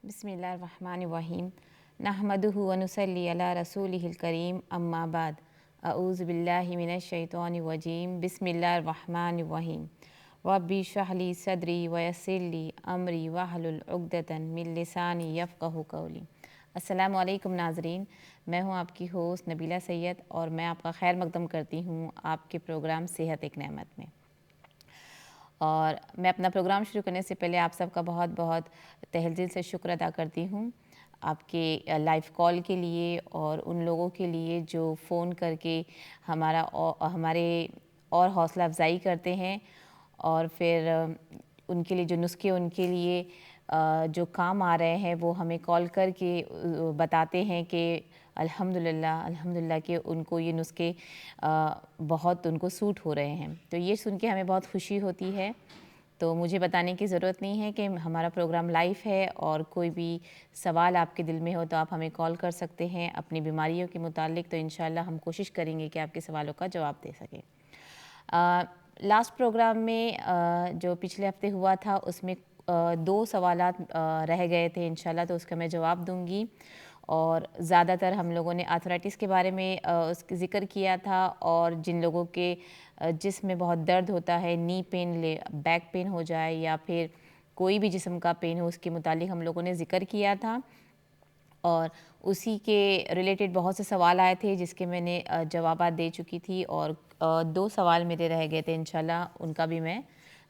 बिस्मिल्लाहिर्रहमानिर्रहीम नहमदुहु व नुसल्ली अला रसूलिहिल करीम अम्मा बाद अऊज़ु बिल्लाहि मिनश शैतानिर रजीम बिस्मिल्लाहिर्रहमानिर्रहीम रब्बि इश्रह ली सदरी व यस्सिर ली अमरी वहलुल उक़दतन मिन लिसानी यफ़क़हू क़ौली। अस्सलामु अलैकुम नाज़रीन, मैं हूँ आपकी होस्ट नबीला सैयद और मैं आपका खैर मक़दम करती हूँ आपके प्रोग्राम सेहत एक नेमत में। और मैं अपना प्रोग्राम शुरू करने से पहले आप सबका बहुत बहुत तहे दिल से शुक्र अदा करती हूँ आपके लाइव कॉल के लिए और उन लोगों के लिए जो फ़ोन करके हमारे और हौसला अफजाई करते हैं और फिर उनके लिए जो नुस्खे उनके लिए जो काम आ रहे हैं वो हमें कॉल करके बताते हैं कि अल्हम्दुलिल्लाह कि उनको ये नुस्खे बहुत उनको सूट हो रहे हैं। तो ये सुन के हमें बहुत खुशी होती है। तो मुझे बताने की ज़रूरत नहीं है कि हमारा प्रोग्राम लाइव है और कोई भी सवाल आपके दिल में हो तो आप हमें कॉल कर सकते हैं अपनी बीमारियों के मुतालिक। तो इंशाल्लाह हम कोशिश करेंगे कि आपके सवालों का जवाब दे सकें। लास्ट प्रोग्राम में जो पिछले हफ्ते हुआ था उसमें दो सवालात रह गए थे इंशाल्लाह, तो उसका मैं जवाब दूंगी। और ज़्यादातर हम लोगों ने आर्थराइटिस के बारे में उसका ज़िक्र किया था और जिन लोगों के जिस्म में बहुत दर्द होता है, नी पेन बैक पेन हो जाए या फिर कोई भी जिस्म का पेन हो, उसके मुतालिक हम लोगों ने ज़िक्र किया था और उसी के रिलेटेड बहुत से सवाल आए थे जिसके मैंने जवाबात दे चुकी थी और दो सवाल मेरे रह गए थे, इंशाल्लाह उनका भी मैं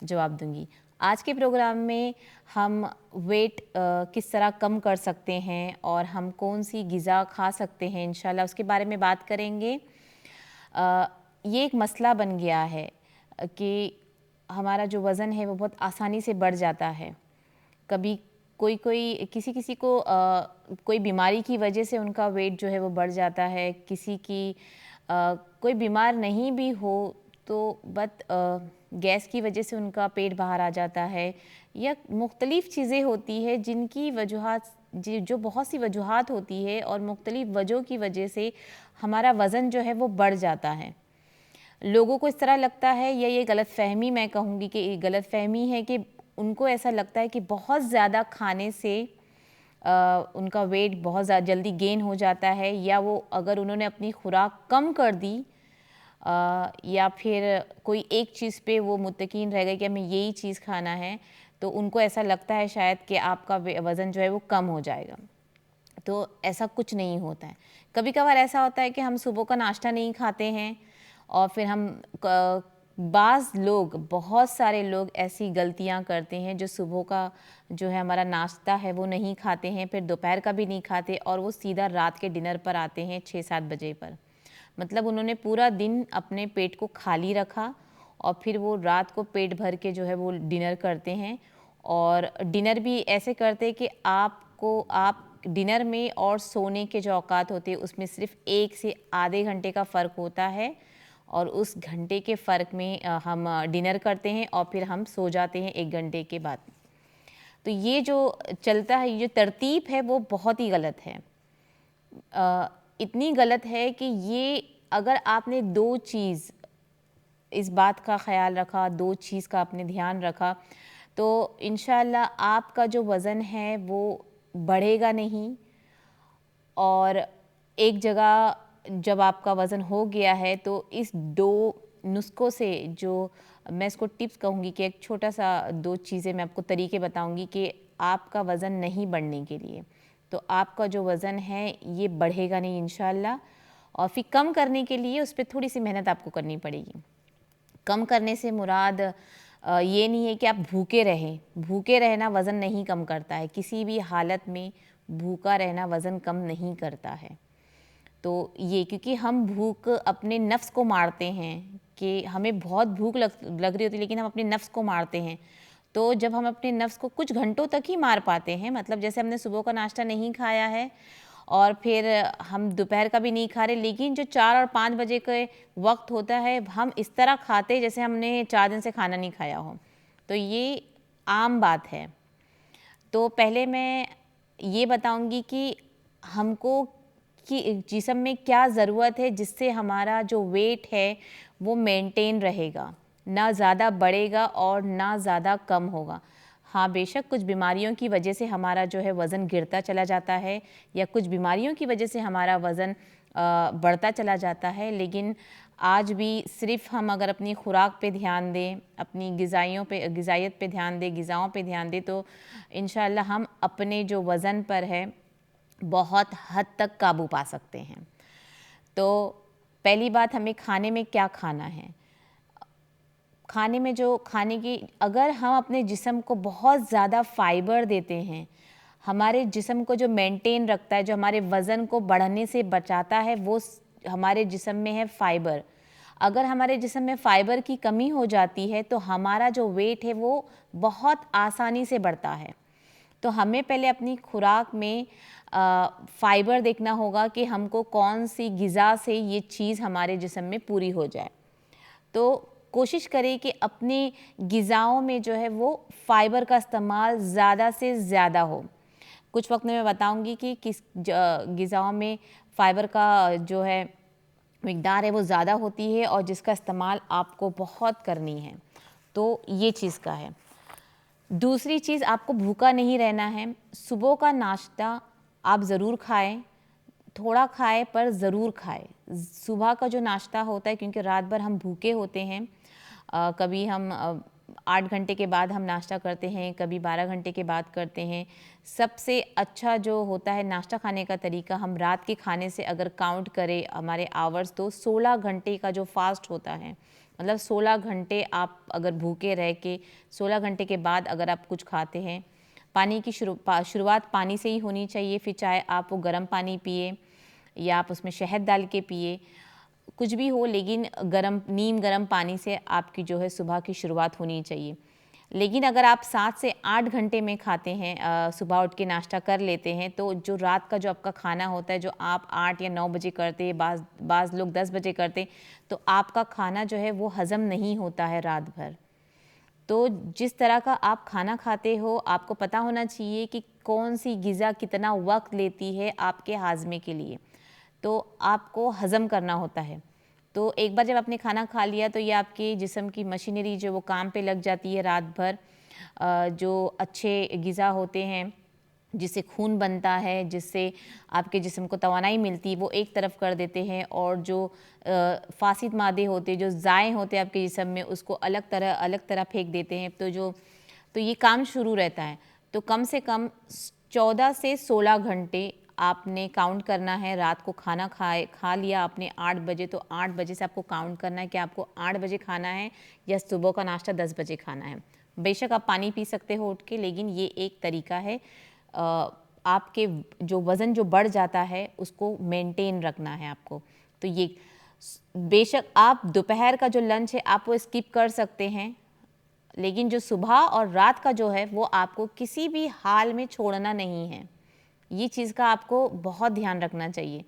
जवाब दूंगी। आज के प्रोग्राम में हम वेट किस तरह कम कर सकते हैं और हम कौन सी ग़िज़ा खा सकते हैं, इंशाल्लाह उसके बारे में बात करेंगे। ये एक मसला बन गया है कि हमारा जो वज़न है वो बहुत आसानी से बढ़ जाता है। कभी किसी को कोई बीमारी की वजह से उनका वेट जो है वो बढ़ जाता है, किसी की कोई बीमार नहीं भी हो तो गैस की वजह से उनका पेट बाहर आ जाता है या मुख्तलिफ़ चीज़ें होती है जिनकी वजूहात जो बहुत सी वजूहात होती है और मुख्तलिफ़ वजहों की वजह से हमारा वज़न जो है वो बढ़ जाता है। लोगों को इस तरह लगता है या ये गलतफ़हमी, मैं कहूँगी कि ये गलतफ़हमी है कि उनको ऐसा लगता है कि बहुत ज़्यादा खाने से उनका वेट बहुत जल्दी गेन हो जाता है, या वो अगर उन्होंने अपनी खुराक कम कर दी या फिर कोई एक चीज़ पे वो मुत्तकीन रह गए कि हमें यही चीज़ खाना है, तो उनको ऐसा लगता है शायद कि आपका वज़न जो है वो कम हो जाएगा। तो ऐसा कुछ नहीं होता है। कभी कभार ऐसा होता है कि हम सुबह का नाश्ता नहीं खाते हैं और फिर बहुत सारे लोग ऐसी गलतियां करते हैं जो सुबह का जो है हमारा नाश्ता है वो नहीं खाते हैं, फिर दोपहर का भी नहीं खाते और वो सीधा रात के डिनर पर आते हैं 6-7 बजे पर। मतलब उन्होंने पूरा दिन अपने पेट को खाली रखा और फिर वो रात को पेट भर के जो है वो डिनर करते हैं। और डिनर भी ऐसे करते हैं कि आप डिनर में और सोने के जो औकात होते हैं उसमें सिर्फ 1 से आधे घंटे का फ़र्क होता है और उस घंटे के फ़र्क में हम डिनर करते हैं और फिर हम सो जाते हैं 1 घंटे के बाद। तो ये जो चलता है, ये जो तरतीब है वो बहुत ही गलत है। इतनी गलत है कि ये अगर आपने दो चीज़ इस बात का ख्याल रखा, दो चीज़ का आपने ध्यान रखा, तो इंशाल्लाह आपका जो वज़न है वो बढ़ेगा नहीं। और एक जगह जब आपका वज़न हो गया है तो इस दो नुस्खों से, जो मैं इसको टिप्स कहूँगी कि एक छोटा सा दो चीज़ें मैं आपको तरीके बताऊँगी कि आपका वज़न नहीं बढ़ने के लिए, तो आपका जो वज़न है ये बढ़ेगा नहीं इंशाल्लाह। और फिर कम करने के लिए उस पर थोड़ी सी मेहनत आपको करनी पड़ेगी। कम करने से मुराद ये नहीं है कि आप भूखे रहें। भूखे रहना वज़न नहीं कम करता है, किसी भी हालत में भूखा रहना वज़न कम नहीं करता है। तो ये क्योंकि हम भूख अपने नफ्स को मारते हैं कि हमें बहुत भूख लग रही होती है लेकिन हम अपने नफ्स को मारते हैं। तो जब हम अपने नफ्स को कुछ घंटों तक ही मार पाते हैं, मतलब जैसे हमने सुबह का नाश्ता नहीं खाया है और फिर हम दोपहर का भी नहीं खा रहे, लेकिन जो 4 और 5 बजे के वक्त होता है हम इस तरह खाते जैसे हमने 4 दिन से खाना नहीं खाया हो। तो ये आम बात है। तो पहले मैं ये बताऊंगी कि हमको कि जिस्म में क्या ज़रूरत है जिससे हमारा जो वेट है वो मेंटेन रहेगा, ना ज़्यादा बढ़ेगा और ना ज़्यादा कम होगा। हाँ, बेशक कुछ बीमारियों की वजह से हमारा जो है वज़न गिरता चला जाता है, या कुछ बीमारियों की वजह से हमारा वज़न बढ़ता चला जाता है, लेकिन आज भी सिर्फ़ हम अगर अपनी खुराक पे ध्यान दें, अपनी ग़िज़ाइयत पे ध्यान दें, ग़िज़ाओं पे ध्यान दें, तो इंशाअल्लाह हम अपने जो वज़न पर है बहुत हद तक काबू पा सकते हैं। तो पहली बात, हमें खाने में क्या खाना है। खाने में जो खाने की, अगर हम अपने जिस्म को बहुत ज़्यादा फ़ाइबर देते हैं, हमारे जिस्म को जो मेंटेन रखता है, जो हमारे वज़न को बढ़ने से बचाता है, वो हमारे जिस्म में है फ़ाइबर। अगर हमारे जिस्म में फ़ाइबर की कमी हो जाती है तो हमारा जो वेट है वो बहुत आसानी से बढ़ता है। तो हमें पहले अपनी खुराक में फ़ाइबर देखना होगा कि हमको कौन सी ग़िज़ा से ये चीज़ हमारे जिस्म में पूरी हो जाए। तो कोशिश करें कि अपनी ग़िज़ाओं में जो है वो फ़ाइबर का इस्तेमाल ज़्यादा से ज़्यादा हो। कुछ वक्त में मैं बताऊंगी कि किस ग़िज़ाओं में फ़ाइबर का जो है मिक़दार है वो ज़्यादा होती है और जिसका इस्तेमाल आपको बहुत करनी है। तो ये चीज़ का है। दूसरी चीज़, आपको भूखा नहीं रहना है। सुबह का नाश्ता आप ज़रूर खाएं, थोड़ा खाएं पर ज़रूर खाएं। सुबह का जो नाश्ता होता है, क्योंकि रात भर हम भूखे होते हैं, कभी हम 8 घंटे के बाद हम नाश्ता करते हैं, कभी 12 घंटे के बाद करते हैं। सबसे अच्छा जो होता है नाश्ता खाने का तरीका, हम रात के खाने से अगर काउंट करें हमारे आवर्स, तो 16 घंटे का जो फास्ट होता है, मतलब 16 घंटे आप अगर भूखे रह के 16 घंटे के बाद अगर आप कुछ खाते हैं, पानी की शुरुआत पानी से ही होनी चाहिए। फिर चाहे आप वो गर्म पानी पिए या आप उसमें शहद डाल के पिए, कुछ भी हो, लेकिन नीम गर्म पानी से आपकी जो है सुबह की शुरुआत होनी चाहिए। लेकिन अगर आप 7 से 8 घंटे में खाते हैं, सुबह उठ के नाश्ता कर लेते हैं, तो जो रात का जो आपका खाना होता है, जो आप 8 या 9 बजे करते हैं, बाज़ लोग 10 बजे करते हैं, तो आपका खाना जो है वो हज़म नहीं होता है रात भर। तो जिस तरह का आप खाना खाते हो, आपको पता होना चाहिए कि कौन सी ग़िज़ा कितना वक्त लेती है आपके हाज़मे के लिए, तो आपको हज़म करना होता है। तो एक बार जब आपने खाना खा लिया तो ये आपके जिस्म की मशीनरी जो वो काम पे लग जाती है रात भर। जो अच्छे ग़िज़ा होते हैं जिससे खून बनता है, जिससे आपके जिस्म को तवानाई मिलती है, वो एक तरफ कर देते हैं, और जो फासिद मादे होते हैं, जो ज़ाये होते हैं आपके जिस्म में, उसको अलग तरह फेंक देते हैं। तो ये काम शुरू रहता है। तो कम से कम 14 से 16 घंटे आपने काउंट करना है। रात को खाना खा लिया आपने 8 बजे, तो 8 बजे से आपको काउंट करना है कि आपको 8 बजे खाना है या सुबह का नाश्ता 10 बजे खाना है। बेशक आप पानी पी सकते हो उठ के, लेकिन ये एक तरीका है आपके जो वज़न जो बढ़ जाता है उसको मेंटेन रखना है आपको। तो ये बेशक आप दोपहर का जो लंच है आप वो स्किप कर सकते हैं, लेकिन जो सुबह और रात का जो है वो आपको किसी भी हाल में छोड़ना नहीं है। ये चीज़ का आपको बहुत ध्यान रखना चाहिए।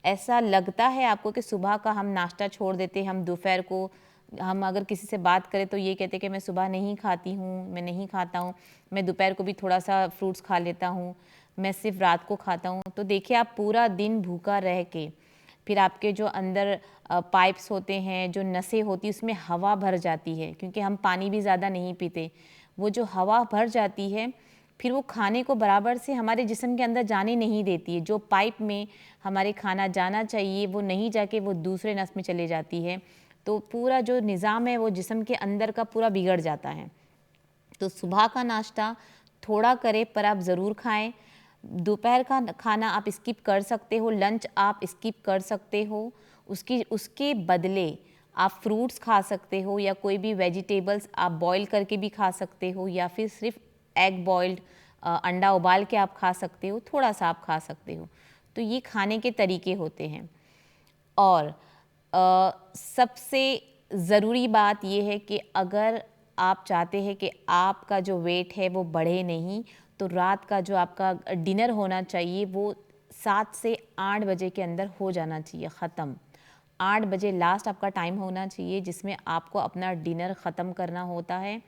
ऐसा लगता है आपको कि सुबह का हम नाश्ता छोड़ देते हैं, हम दोपहर को, हम अगर किसी से बात करें तो ये कहते हैं कि मैं सुबह नहीं खाती हूँ, मैं नहीं खाता हूँ, मैं दोपहर को भी थोड़ा सा फ्रूट्स खा लेता हूँ, मैं सिर्फ रात को खाता हूँ। तो देखिए, आप पूरा दिन भूखा रह के फिर आपके जो अंदर पाइप्स होते हैं, जो नसें होती हैं, उसमें हवा भर जाती है, क्योंकि हम पानी भी ज़्यादा नहीं पीते। वो जो हवा भर जाती है फिर वो खाने को बराबर से हमारे जिस्म के अंदर जाने नहीं देती है। जो पाइप में हमारे खाना जाना चाहिए वो नहीं जाके वो दूसरे नस में चले जाती है। तो पूरा जो निज़ाम है वो जिस्म के अंदर का पूरा बिगड़ जाता है। तो सुबह का नाश्ता थोड़ा करें पर आप ज़रूर खाएं। दोपहर का खाना आप स्किप कर सकते हो, लंच आप स्किप कर सकते हो। उसके बदले आप फ्रूट्स खा सकते हो, या कोई भी वेजिटेबल्स आप बॉईल करके भी खा सकते हो, या फिर सिर्फ एग बॉइल्ड अंडा उबाल के आप खा सकते हो, थोड़ा सा आप खा सकते हो। तो ये खाने के तरीके होते हैं। और सबसे ज़रूरी बात ये है कि अगर आप चाहते हैं कि आपका जो वेट है वो बढ़े नहीं, तो रात का जो आपका डिनर होना चाहिए वो 7 से 8 बजे के अंदर हो जाना चाहिए ख़त्म। 8 बजे लास्ट आपका टाइम होना चाहिए जिसमें आपको अपना डिनर ख़त्म करना होता है।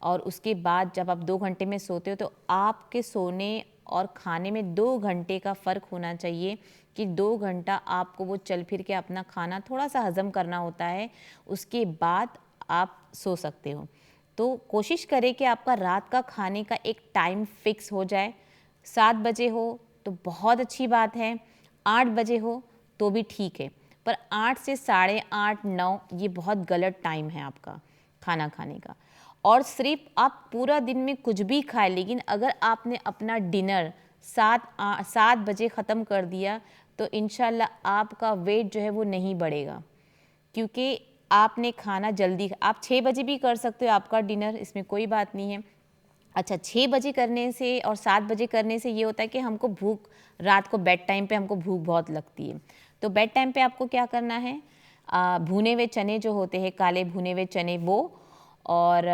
और उसके बाद जब आप 2 घंटे में सोते हो तो आपके सोने और खाने में 2 घंटे का फ़र्क होना चाहिए, कि 2 घंटा आपको वो चल फिर के अपना खाना थोड़ा सा हज़म करना होता है, उसके बाद आप सो सकते हो। तो कोशिश करें कि आपका रात का खाने का एक टाइम फिक्स हो जाए। 7 बजे हो तो बहुत अच्छी बात है, 8 बजे हो तो भी ठीक है, पर 8 से साढ़े 8 9 ये बहुत गलत टाइम है आपका खाना खाने का। और सिर्फ आप पूरा दिन में कुछ भी खाएं, लेकिन अगर आपने अपना डिनर 7 बजे ख़त्म कर दिया तो इंशाल्लाह आपका वेट जो है वो नहीं बढ़ेगा, क्योंकि आपने खाना जल्दी, आप 6 बजे भी कर सकते हो आपका डिनर, इसमें कोई बात नहीं है। अच्छा, 6 बजे करने से और 7 बजे करने से ये होता है कि हमको भूख, रात को बेड टाइम पे हमको भूख बहुत लगती है। तो बेड टाइम पे आपको क्या करना है, भुने हुए चने जो होते हैं, काले भुने हुए चने वो, और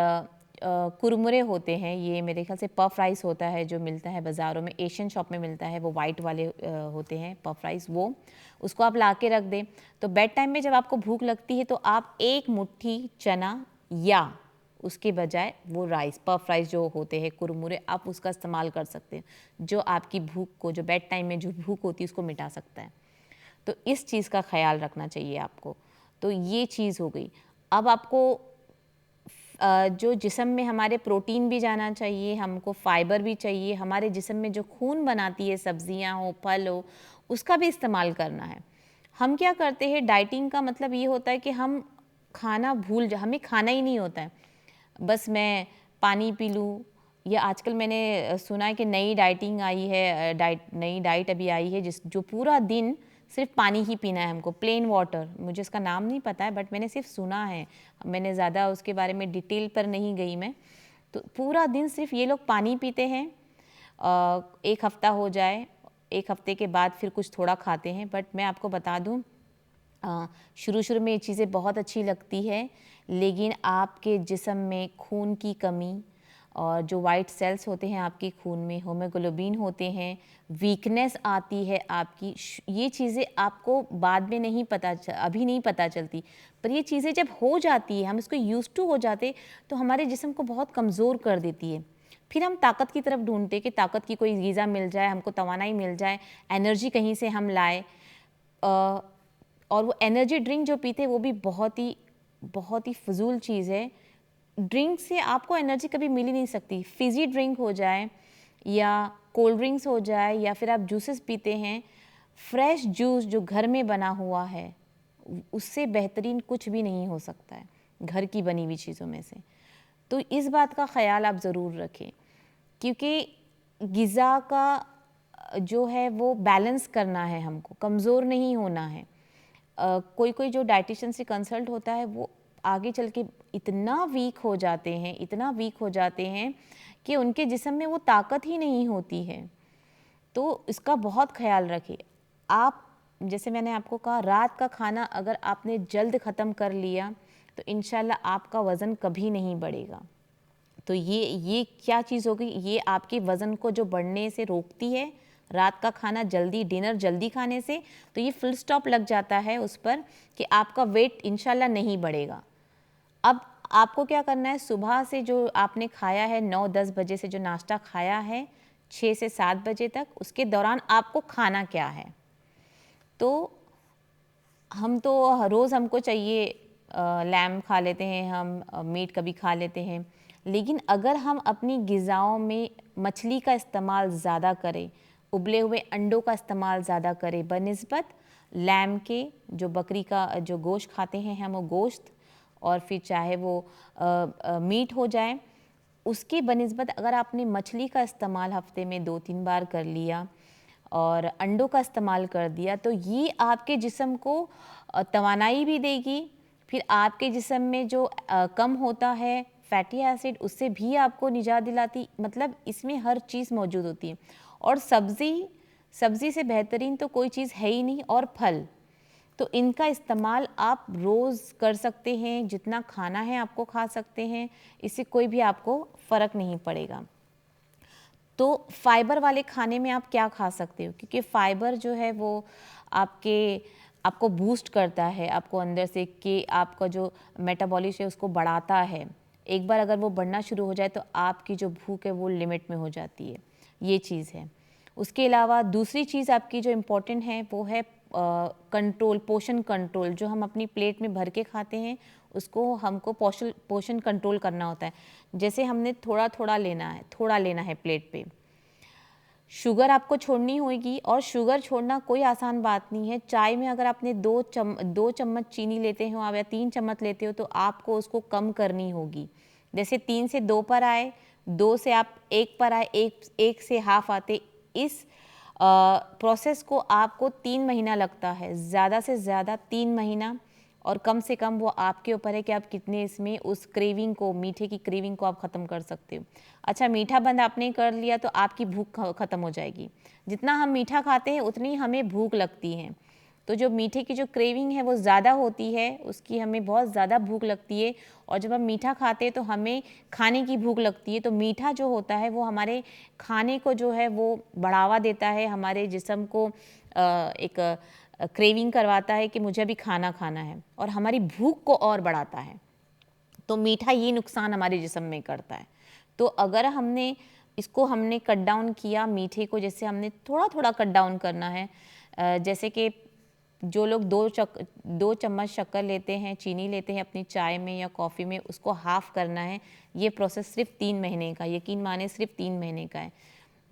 कुरमुरे होते हैं, ये मेरे ख्याल से पफ राइस होता है जो मिलता है बाज़ारों में, एशियन शॉप में मिलता है, वो वाइट वाले होते हैं पफ राइस, वो उसको आप ला के रख दें। तो बेड टाइम में जब आपको भूख लगती है तो आप एक मुट्ठी चना या उसके बजाय वो राइस, पफ राइस जो होते हैं कुरमुरे, आप उसका इस्तेमाल कर सकते हैं, जो आपकी भूख को, जो बेड टाइम में जो भूख होती है उसको मिटा सकता है। तो इस चीज़ का ख्याल रखना चाहिए आपको। तो ये चीज़ हो गई। अब आपको जो जिस्म में हमारे प्रोटीन भी जाना चाहिए, हमको फाइबर भी चाहिए, हमारे जिस्म में जो खून बनाती है, सब्जियां हो, फल हो, उसका भी इस्तेमाल करना है। हम क्या करते हैं, डाइटिंग का मतलब ये होता है कि हम खाना हमें खाना ही नहीं होता है, बस मैं पानी पी लूँ। या आजकल मैंने सुना है कि नई डाइटिंग आई है, नई डाइट अभी आई है जो पूरा दिन सिर्फ पानी ही पीना है हमको, प्लेन वाटर, मुझे इसका नाम नहीं पता है बट मैंने सिर्फ सुना है, मैंने ज़्यादा उसके बारे में डिटेल पर नहीं गई मैं। तो पूरा दिन सिर्फ ये लोग पानी पीते हैं, एक हफ़्ता हो जाए, एक हफ़्ते के बाद फिर कुछ थोड़ा खाते हैं। बट मैं आपको बता दूँ, शुरू शुरू में ये चीज़ें बहुत अच्छी लगती है, लेकिन आपके जिस्म में खून की कमी और जो वाइट सेल्स होते हैं आपके खून में, हीमोग्लोबिन होते हैं, वीकनेस आती है आपकी, ये चीज़ें आपको बाद में नहीं पता अभी नहीं पता चलती, पर ये चीज़ें जब हो जाती है, हम इसको यूज़ टू हो जाते, तो हमारे जिस्म को बहुत कमज़ोर कर देती है। फिर हम ताकत की तरफ ढूंढते कि ताकत की कोई ग़िज़ा मिल जाए, हमको तवानाई मिल जाए, एनर्जी कहीं से हम लाए। और वो एनर्जी ड्रिंक जो पीते हैं वो भी बहुत ही फजूल चीज़ है। ड्रिंक से आपको एनर्जी कभी मिल ही नहीं सकती। फिज़ी ड्रिंक हो जाए या कोल्ड ड्रिंक्स हो जाए या फिर आप जूसेस पीते हैं, फ्रेश जूस जो घर में बना हुआ है उससे बेहतरीन कुछ भी नहीं हो सकता है घर की बनी हुई चीज़ों में से। तो इस बात का ख़याल आप ज़रूर रखें, क्योंकि ग़िज़ा का जो है वो बैलेंस करना है, हमको कमज़ोर नहीं होना है। कोई कोई जो डाइटिशियन से कंसल्ट होता है वो आगे चल के इतना वीक हो जाते हैं, इतना वीक हो जाते हैं कि उनके जिस्म में वो ताकत ही नहीं होती है। तो इसका बहुत ख्याल रखें आप। जैसे मैंने आपको कहा, रात का खाना अगर आपने जल्द ख़त्म कर लिया तो इंशाल्लाह आपका वज़न कभी नहीं बढ़ेगा। तो ये क्या चीज़ होगी, ये आपके वज़न को जो बढ़ने से रोकती है, रात का खाना जल्दी, डिनर जल्दी खाने से, तो ये फुल स्टॉप लग जाता है उस पर कि आपका वेट इंशाल्लाह नहीं बढ़ेगा। अब आपको क्या करना है, सुबह से जो आपने खाया है 9-10 बजे से जो नाश्ता खाया है 6 से 7 बजे तक, उसके दौरान आपको खाना क्या है। तो हम तो रोज़ हमको चाहिए लैम खा लेते हैं, हम मीट कभी खा लेते हैं, लेकिन अगर हम अपनी ग़िज़ाओं में मछली का इस्तेमाल ज़्यादा करें, उबले हुए अंडों का इस्तेमाल ज़्यादा करें बनिस्बत लैम के, जो बकरी का जो गोश्त खाते हैं हम, वो गोश्त, और फिर चाहे वो मीट हो जाए, उसके बनिस्बत अगर आपने मछली का इस्तेमाल हफ्ते में 2-3 बार कर लिया और अंडों का इस्तेमाल कर दिया, तो ये आपके जिस्म को तवानाई भी देगी। फिर आपके जिस्म में जो कम होता है फैटी एसिड, उससे भी आपको निजात दिलाती, मतलब इसमें हर चीज़ मौजूद होती है। और सब्ज़ी से बेहतरीन तो कोई चीज़ है ही नहीं, और फल, तो इनका इस्तेमाल आप रोज़ कर सकते हैं, जितना खाना है आपको खा सकते हैं, इससे कोई भी आपको फ़र्क नहीं पड़ेगा। तो फाइबर वाले खाने में आप क्या खा सकते हो, क्योंकि फाइबर जो है वो आपको बूस्ट करता है, आपको अंदर से कि आपका जो मेटाबॉलिज्म है उसको बढ़ाता है। एक बार अगर वो बढ़ना शुरू हो जाए तो आपकी जो भूख है वो लिमिट में हो जाती है, ये चीज़ है। उसके अलावा दूसरी चीज़ आपकी जो इम्पोर्टेंट है वो है कंट्रोल, पोषण कंट्रोल, जो हम अपनी प्लेट में भर के खाते हैं उसको हमको पोषण कंट्रोल करना होता है। जैसे हमने थोड़ा थोड़ा लेना है प्लेट पे। शुगर आपको छोड़नी होगी, और शुगर छोड़ना कोई आसान बात नहीं है। चाय में अगर आपने 2 चम्मच चीनी लेते हो आप, या 3 चम्मच लेते हो, तो आपको उसको कम करनी होगी। जैसे 3 से 2 पर आए, 2 से आप 1 पर आए, 1 से हाफ आते। इस प्रोसेस को आपको 3 महीना लगता है, ज़्यादा से ज़्यादा 3 महीना, और कम से कम वो आपके ऊपर है कि आप कितने इसमें उस क्रेविंग को, मीठे की क्रेविंग को आप ख़त्म कर सकते हो। अच्छा, मीठा बंद आपने कर लिया तो आपकी भूख ख़त्म हो जाएगी। जितना हम मीठा खाते हैं उतनी हमें भूख लगती है। तो जो मीठे की जो क्रेविंग है वो ज़्यादा होती है, उसकी हमें बहुत ज़्यादा भूख लगती है। और जब हम मीठा खाते हैं तो हमें खाने की भूख लगती है। तो मीठा जो होता है वो हमारे खाने को जो है वो बढ़ावा देता है, हमारे जिस्म को एक क्रेविंग करवाता है कि मुझे अभी खाना खाना है, और हमारी भूख को और बढ़ाता है। तो मीठा ये नुकसान हमारे जिस्म में करता है। तो अगर हमने कट डाउन किया मीठे को, जैसे हमने थोड़ा थोड़ा कट डाउन करना है। जैसे कि जो लोग 2 चम्मच शक्कर लेते हैं, चीनी लेते हैं अपनी चाय में या कॉफ़ी में, उसको हाफ़ करना है। ये प्रोसेस सिर्फ 3 महीने का, यकीन माने सिर्फ 3 महीने का है।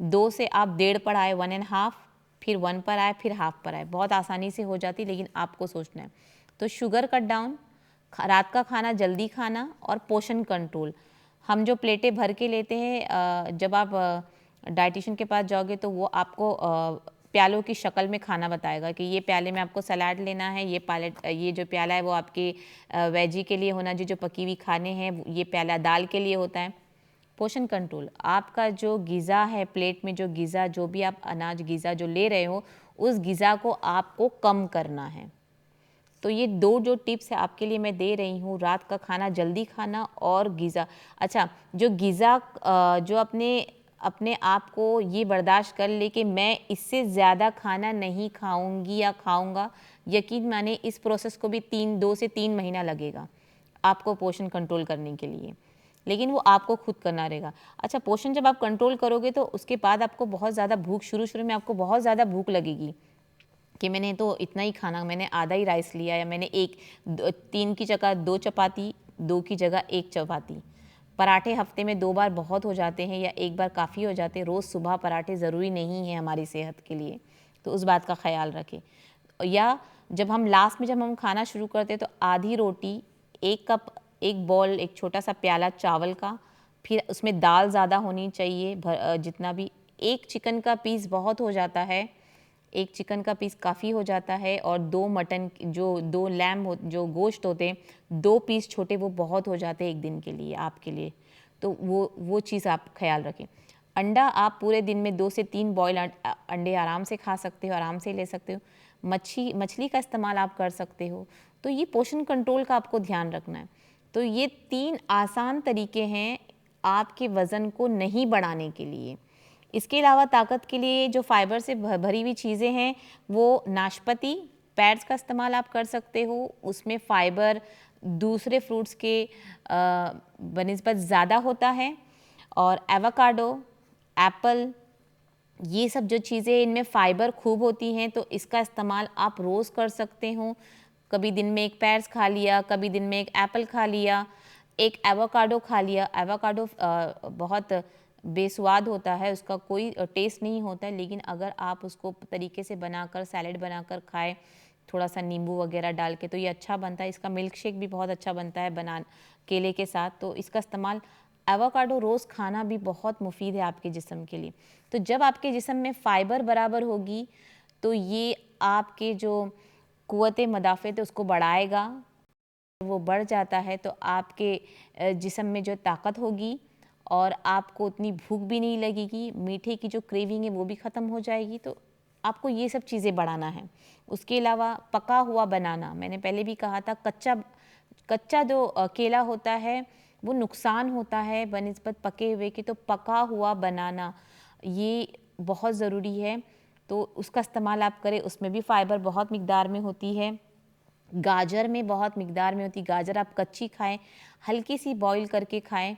2 से आप 1.5 पर आए, 1.5, फिर 1 पर आए, फिर हाफ पर आए। बहुत आसानी से हो जाती, लेकिन आपको सोचना है। तो शुगर कट डाउन, रात का खाना जल्दी खाना, और पोषण कंट्रोल। हम जो प्लेटें भर के लेते हैं, जब आप डाइटिशियन के पास जाओगे तो वो आपको प्यालों की शक्ल में खाना बताएगा कि ये प्याले में आपको सलाद लेना है, ये जो प्याला है वो आपके वेजी के लिए होना, जो पकी हुई खाने हैं, ये प्याला दाल के लिए होता है। पोषण कंट्रोल, आपका जो ग़िज़ा है प्लेट में, जो ग़िज़ा, जो भी आप अनाज ग़िज़ा जो ले रहे हो, उस ग़िज़ा को आपको कम करना है। तो ये 2 जो टिप्स है आपके लिए मैं दे रही हूँ, रात का खाना जल्दी खाना और ग़िज़ा। अच्छा, जो ग़िज़ा जो अपने आप को ये बर्दाश्त कर ले कि मैं इससे ज़्यादा खाना नहीं खाऊंगी या खाऊंगा, यकीन माने इस प्रोसेस को भी 2 से 3 महीना लगेगा आपको पोषण कंट्रोल करने के लिए, लेकिन वो आपको खुद करना रहेगा। अच्छा, पोषण जब आप कंट्रोल करोगे तो उसके बाद आपको बहुत ज़्यादा भूख, शुरू में आपको बहुत ज़्यादा भूख लगेगी कि मैंने तो इतना ही खाना, मैंने आधा ही राइस लिया, या मैंने 3 की जगह 2 चपाती, 2 की जगह 1 चपाती। पराठे हफ्ते में 2 बार बहुत हो जाते हैं, या 1 बार काफ़ी हो जाते हैं। रोज़ सुबह पराठे ज़रूरी नहीं है हमारी सेहत के लिए, तो उस बात का ख्याल रखें। या जब हम खाना शुरू करते हैं तो आधी रोटी, 1 कप, 1 बॉल, एक छोटा सा प्याला चावल का, फिर उसमें दाल ज़्यादा होनी चाहिए, जितना भी, 1 चिकन का पीस बहुत हो जाता है, 1 चिकन का पीस काफ़ी हो जाता है, और 2 मटन, जो 2 लैम जो गोश्त होते हैं, 2 पीस छोटे, वो बहुत हो जाते हैं एक दिन के लिए आपके लिए। तो वो चीज़ आप ख्याल रखें। अंडा आप पूरे दिन में 2 से 3 बॉयल अंडे आराम से खा सकते हो, आराम से ले सकते हो। मछली का इस्तेमाल आप कर सकते हो। तो ये पोषण कंट्रोल का आपको ध्यान रखना है। तो ये 3 आसान तरीके हैं आपके वज़न को नहीं बढ़ाने के लिए। इसके अलावा ताकत के लिए जो फाइबर से भरी हुई चीज़ें हैं, वो नाशपाती, पैड्स का इस्तेमाल आप कर सकते हो। उसमें फाइबर दूसरे फ्रूट्स के बनिस्बत ज़्यादा होता है। और एवोकाडो, एप्पल, ये सब जो चीज़ें, इनमें फ़ाइबर खूब होती हैं, तो इसका इस्तेमाल आप रोज़ कर सकते हो। कभी दिन में 1 पेर्स खा लिया, कभी दिन में 1 एप्पल खा लिया, 1 एवोकाडो खा लिया। एवोकाडो बहुत बेस्वाद होता है, उसका कोई टेस्ट नहीं होता है, लेकिन अगर आप उसको तरीके से बनाकर, सैलेड बनाकर खाएं, थोड़ा सा नींबू वगैरह डाल के, तो ये अच्छा बनता है। इसका मिल्क शेक भी बहुत अच्छा बनता है केले के साथ। तो इसका इस्तेमाल, एवोकाडो रोज़ खाना भी बहुत मुफीद है आपके जिस्म के लिए। तो जब आपके जिस्म में फ़ाइबर बराबर होगी, तो ये आपके जो क़ुव्वत मदाफ़त है उसको बढ़ाएगा। वो बढ़ जाता है तो आपके जिस्म में जो ताकत होगी, और आपको उतनी भूख भी नहीं लगेगी। मीठे की जो क्रेविंग है वो भी ख़त्म हो जाएगी। तो आपको ये सब चीज़ें बढ़ाना है। उसके अलावा पका हुआ बनाना, मैंने पहले भी कहा था, कच्चा जो केला होता है वो नुकसान होता है बनिस्बत पके हुए की। तो पका हुआ बनाना ये बहुत ज़रूरी है, तो उसका इस्तेमाल आप करें। उसमें भी फ़ाइबर बहुत मिक़दार में होती है। गाजर में बहुत मिक़दार में होती है। गाजर आप कच्ची खाएं, हल्की सी बॉईल करके खाएं।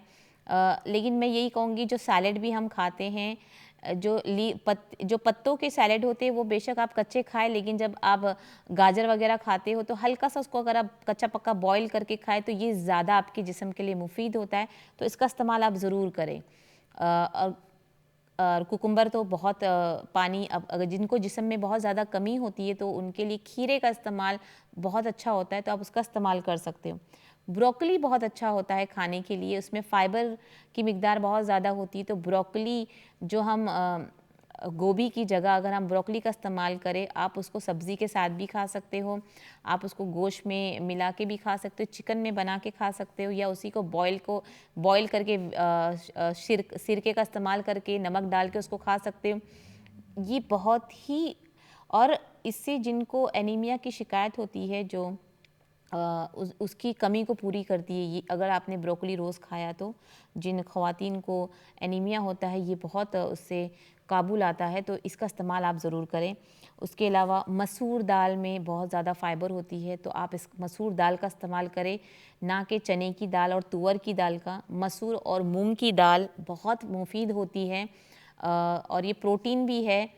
लेकिन मैं यही कहूँगी, जो सैलेड भी हम खाते हैं, जो पत्तों के सैलेड होते हैं वो बेशक आप कच्चे खाएं, लेकिन जब आप गाजर वगैरह खाते हो तो हल्का सा उसको अगर आप कच्चा पक्का बॉईल करके खाएं तो ये ज़्यादा आपके जिस्म के लिए मुफीद होता है, तो इसका इस्तेमाल आप ज़रूर करें। और कुकुम्बर तो बहुत पानी, अब अगर जिनको जिस्म में बहुत ज़्यादा कमी होती है तो उनके लिए खीरे का इस्तेमाल बहुत अच्छा होता है, तो आप उसका इस्तेमाल कर सकते हो। ब्रोकली बहुत अच्छा होता है खाने के लिए, उसमें फ़ाइबर की मिकदार बहुत ज़्यादा होती है, तो ब्रोकली जो हम गोभी की जगह अगर हम ब्रोकली का इस्तेमाल करें, आप उसको सब्ज़ी के साथ भी खा सकते हो, आप उसको गोश्त में मिला के भी खा सकते हो, चिकन में बना के खा सकते हो, या उसी को बॉयल करके सिरके का इस्तेमाल करके नमक डाल के उसको खा सकते हो। ये बहुत ही, और इससे जिनको एनीमिया की शिकायत होती है, जो उसकी कमी को पूरी करती है ये, अगर आपने ब्रोकली रोज़ खाया तो जिन ख़वातीन को एनीमिया होता है ये बहुत उससे काबू आता है, तो इसका इस्तेमाल आप ज़रूर करें। उसके अलावा मसूर दाल में बहुत ज़्यादा फ़ाइबर होती है, तो आप इस मसूर दाल का इस्तेमाल करें, ना कि चने की दाल और तुअर की दाल का। मसूर और मूंग की दाल बहुत मुफीद होती है, और ये प्रोटीन भी है,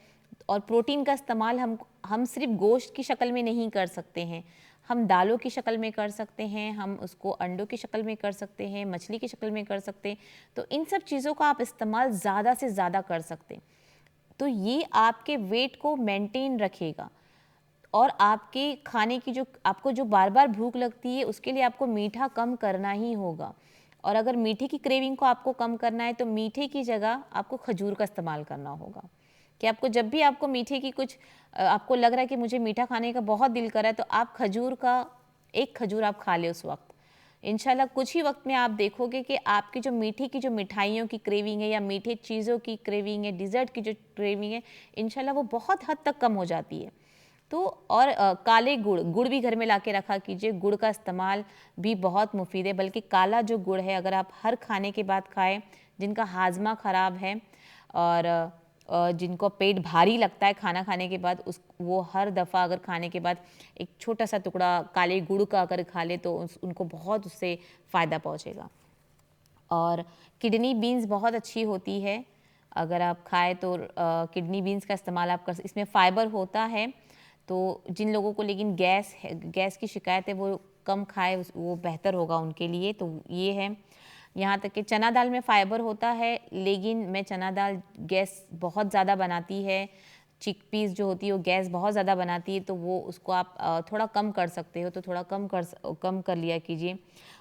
और प्रोटीन का इस्तेमाल हम सिर्फ गोश्त की शक्ल में नहीं कर सकते हैं, हम दालों की शक्ल में कर सकते हैं, हम उसको अंडों की शक्ल में कर सकते हैं, मछली की शक्ल में कर सकते हैं, तो इन सब चीज़ों का आप इस्तेमाल ज़्यादा से ज़्यादा कर सकते हैं। तो ये आपके वेट को मेंटेन रखेगा, और आपके खाने की जो आपको जो बार बार भूख लगती है उसके लिए आपको मीठा कम करना ही होगा, और अगर मीठे की क्रेविंग को आपको कम करना है तो मीठे की जगह आपको खजूर का इस्तेमाल करना होगा, कि आपको जब भी आपको मीठे की कुछ आपको लग रहा है कि मुझे मीठा खाने का बहुत दिल कर रहा है, तो आप खजूर का एक खजूर आप खा ले उस वक्त। इंशाल्लाह कुछ ही वक्त में आप देखोगे कि आपकी जो मीठे की जो मिठाइयों की क्रेविंग है, या मीठे चीज़ों की क्रेविंग है, डिज़र्ट की जो क्रेविंग है, इंशाल्लाह वो बहुत हद तक कम हो जाती है। तो और काले गुड़ भी घर में ला के रखा कीजिए, गुड़ का इस्तेमाल भी बहुत मुफीद है, बल्कि काला जो गुड़ है अगर आप हर खाने के बाद खाएं, जिनका हाजमा ख़राब है और जिनको पेट भारी लगता है खाना खाने के बाद, वो हर दफ़ा अगर खाने के बाद एक छोटा सा टुकड़ा काले गुड़ का अगर खा ले तो उनको बहुत उससे फ़ायदा पहुँचेगा। और किडनी बीन्स बहुत अच्छी होती है, अगर आप खाएं तो किडनी बीन्स का इस्तेमाल आप कर, इसमें फ़ाइबर होता है, तो जिन लोगों को लेकिन गैस की शिकायत है वो कम खाए, वो बेहतर होगा उनके लिए। तो ये है, यहाँ तक कि चना दाल में फ़ाइबर होता है, लेकिन मैं चना दाल गैस बहुत ज़्यादा बनाती है, चिकपीस जो होती है वो गैस बहुत ज़्यादा बनाती है, तो वो उसको आप थोड़ा कम कर सकते हो, तो थोड़ा कम कर लिया कीजिए।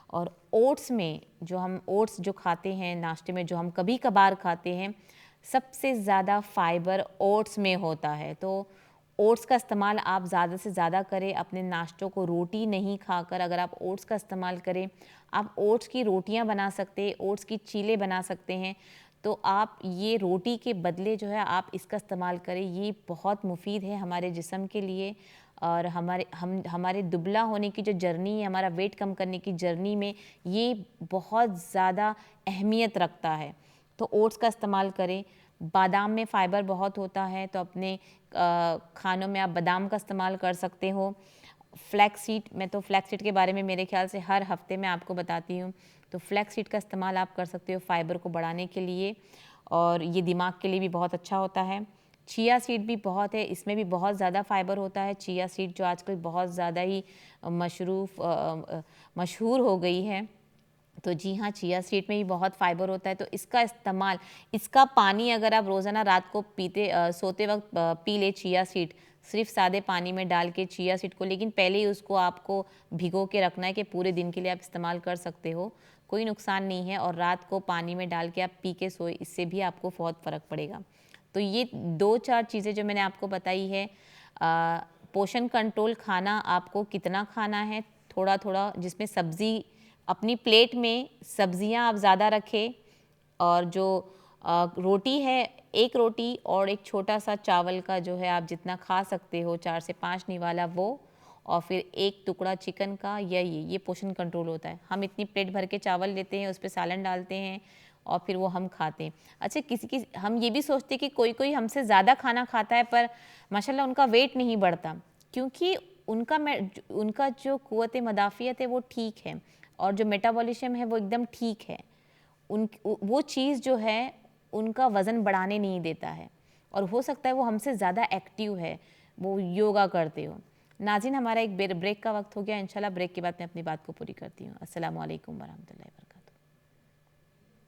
और ओट्स में जो हम ओट्स जो खाते हैं नाश्ते में, जो हम कभी कभार खाते हैं, सबसे ज़्यादा फ़ाइबर ओट्स में होता है, तो ओट्स का इस्तेमाल आप ज़्यादा से ज़्यादा करें अपने नाश्तों को। रोटी नहीं खाकर अगर आप ओट्स का इस्तेमाल करें, आप ओट्स की रोटियां बना सकते हैं, ओट्स की चीले बना सकते हैं, तो आप ये रोटी के बदले जो है आप इसका इस्तेमाल करें, ये बहुत मुफीद है हमारे जिस्म के लिए। और हमारे दुबला होने की जो जर्नी है, हमारा वेट कम करने की जर्नी में ये बहुत ज़्यादा अहमियत रखता है, तो ओट्स का इस्तेमाल करें। बादाम में फ़ाइबर बहुत होता है, तो अपने खानों में आप बादाम का इस्तेमाल कर सकते हो। फ्लैक्स सीड, मैं तो फ्लैक्स सीड के बारे में मेरे ख्याल से हर हफ्ते में आपको बताती हूँ, तो फ्लैक्स सीड का इस्तेमाल आप कर सकते हो फ़ाइबर को बढ़ाने के लिए, और ये दिमाग के लिए भी बहुत अच्छा होता है। चिया सीड भी बहुत है, इसमें भी बहुत ज़्यादा फ़ाइबर होता है। चिया सीड जो आजकल बहुत ज़्यादा ही मशहूर हो गई है, तो जी हाँ, चिया सीड में भी बहुत फ़ाइबर होता है, तो इसका इस्तेमाल, इसका पानी अगर आप रोज़ाना रात को सोते वक्त पी ले, चिया सीड सिर्फ सादे पानी में डाल के चिया सीड को, लेकिन पहले ही उसको आपको भिगो के रखना है कि पूरे दिन के लिए आप इस्तेमाल कर सकते हो, कोई नुकसान नहीं है, और रात को पानी में डाल के आप पी के सोए, इससे भी आपको बहुत फ़र्क पड़ेगा। तो ये 2-4 चीज़ें जो मैंने आपको बताई है। पोषण कंट्रोल खाना आपको कितना खाना है, थोड़ा थोड़ा, जिसमें सब्ज़ी, अपनी प्लेट में सब्जियां आप ज़्यादा रखें, और जो रोटी है, एक रोटी और एक छोटा सा चावल का जो है आप जितना खा सकते हो, 4 से 5 निवाला वो, और फिर एक टुकड़ा चिकन का, या ये पोषण कंट्रोल होता है। हम इतनी प्लेट भर के चावल लेते हैं, उस पर सालन डालते हैं और फिर वो हम खाते हैं। अच्छा, हम ये भी सोचते हैं कि कोई कोई हमसे ज़्यादा खाना खाता है पर माशाल्लाह उनका वेट नहीं बढ़ता, क्योंकि उनका जो क़ुव्वत मदाफ़ियत है वो ठीक है, और जो मेटाबॉलिज़्म है वो एकदम ठीक है। वो चीज़ जो है उनका वज़न बढ़ाने नहीं देता है, और हो सकता है वो हमसे ज़्यादा एक्टिव है, वो योगा करते हो। नाज़रीन, हमारा एक ब्रेक का वक्त हो गया। इंशाल्लाह ब्रेक के बाद मैं अपनी बात को पूरी करती हूँ। अस्सलामु अलैकुम वरहमतुल्लाहि वबरकातुहू।